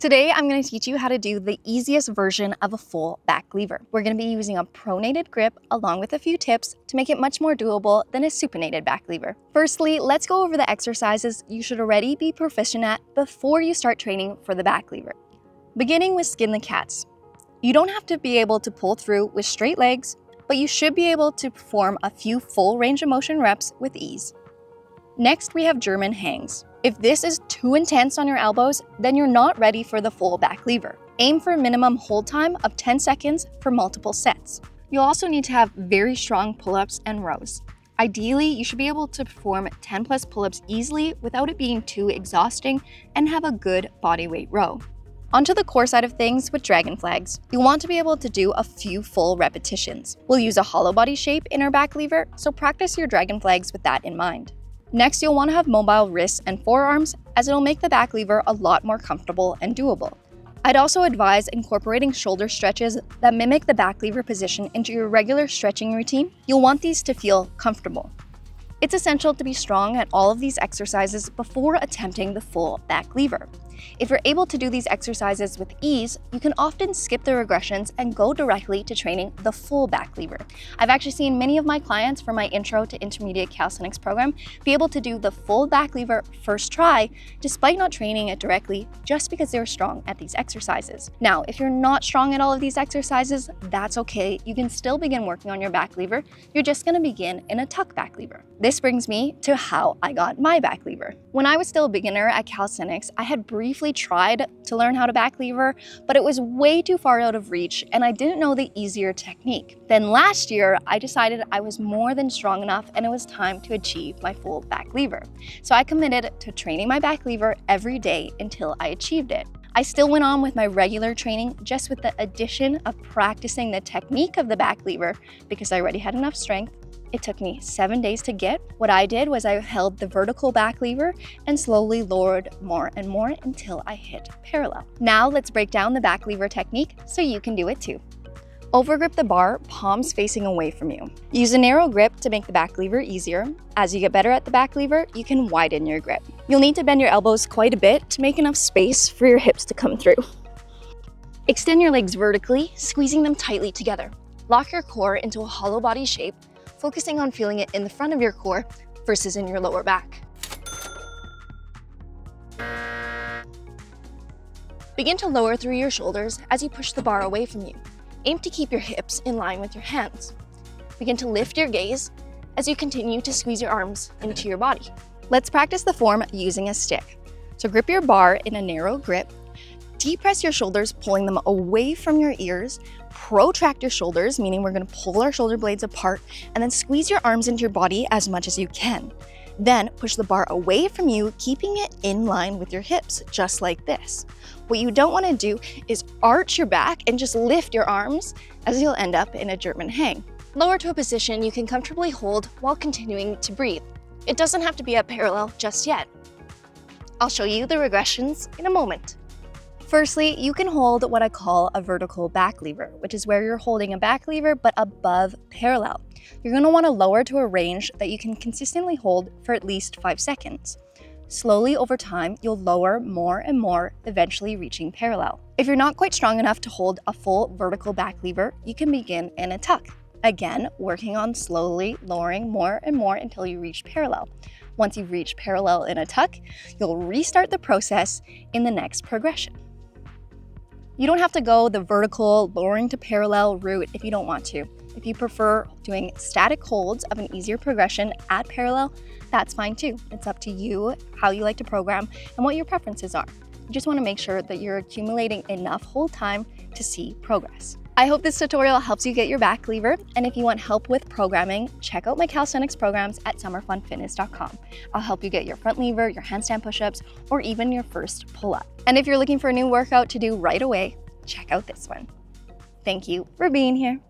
Today, I'm going to teach you how to do the easiest version of a full back lever. We're going to be using a pronated grip along with a few tips to make it much more doable than a supinated back lever. Firstly, let's go over the exercises you should already be proficient at before you start training for the back lever. Beginning with skin the cats. You don't have to be able to pull through with straight legs, but you should be able to perform a few full range of motion reps with ease. Next, we have German hangs. If this is too intense on your elbows, then you're not ready for the full back lever. Aim for a minimum hold time of 10 seconds for multiple sets. You'll also need to have very strong pull-ups and rows. Ideally, you should be able to perform 10 plus pull-ups easily without it being too exhausting and have a good body weight row. Onto the core side of things with dragon flags. You want to be able to do a few full repetitions. We'll use a hollow body shape in our back lever, so practice your dragon flags with that in mind. Next, you'll want to have mobile wrists and forearms, as it'll make the back lever a lot more comfortable and doable. I'd also advise incorporating shoulder stretches that mimic the back lever position into your regular stretching routine. You'll want these to feel comfortable. It's essential to be strong at all of these exercises before attempting the full back lever. If you're able to do these exercises with ease, you can often skip the regressions and go directly to training the full back lever. I've actually seen many of my clients from my intro to intermediate calisthenics program be able to do the full back lever first try, despite not training it directly, just because they're strong at these exercises. Now, if you're not strong at all of these exercises, that's okay. You can still begin working on your back lever. You're just gonna begin in a tuck back lever. This brings me to how I got my back lever. When I was still a beginner at calisthenics, I had briefly tried to learn how to back lever, but it was way too far out of reach and I didn't know the easier technique. Then last year, I decided I was more than strong enough and it was time to achieve my full back lever. So I committed to training my back lever every day until I achieved it. I still went on with my regular training, just with the addition of practicing the technique of the back lever because I already had enough strength. It took me 7 days to get. What I did was I held the vertical back lever and slowly lowered more and more until I hit parallel. Now let's break down the back lever technique so you can do it too. Overgrip the bar, palms facing away from you. Use a narrow grip to make the back lever easier. As you get better at the back lever, you can widen your grip. You'll need to bend your elbows quite a bit to make enough space for your hips to come through. Extend your legs vertically, squeezing them tightly together. Lock your core into a hollow body shape, focusing on feeling it in the front of your core versus in your lower back. Begin to lower through your shoulders as you push the bar away from you. Aim to keep your hips in line with your hands. Begin to lift your gaze as you continue to squeeze your arms into your body. Let's practice the form using a stick. So grip your bar in a narrow grip. Depress your shoulders, pulling them away from your ears. Protract your shoulders, meaning we're going to pull our shoulder blades apart, and then squeeze your arms into your body as much as you can. Then push the bar away from you, keeping it in line with your hips, just like this. What you don't want to do is arch your back and just lift your arms, as you'll end up in a German hang. Lower to a position you can comfortably hold while continuing to breathe. It doesn't have to be at parallel just yet. I'll show you the regressions in a moment. Firstly, you can hold what I call a vertical back lever, which is where you're holding a back lever but above parallel. You're going to want to lower to a range that you can consistently hold for at least 5 seconds. Slowly over time, you'll lower more and more, eventually reaching parallel. If you're not quite strong enough to hold a full vertical back lever, you can begin in a tuck. Again, working on slowly lowering more and more until you reach parallel. Once you've reached parallel in a tuck, you'll restart the process in the next progression. You don't have to go the vertical, lowering to parallel route if you don't want to. If you prefer doing static holds of an easier progression at parallel, that's fine too. It's up to you, how you like to program, and what your preferences are. You just want to make sure that you're accumulating enough hold time to see progress. I hope this tutorial helps you get your back lever, and if you want help with programming, check out my calisthenics programs at summerfunfitness.com. I'll help you get your front lever, your handstand push-ups, or even your first pull-up. And if you're looking for a new workout to do right away, check out this one. Thank you for being here.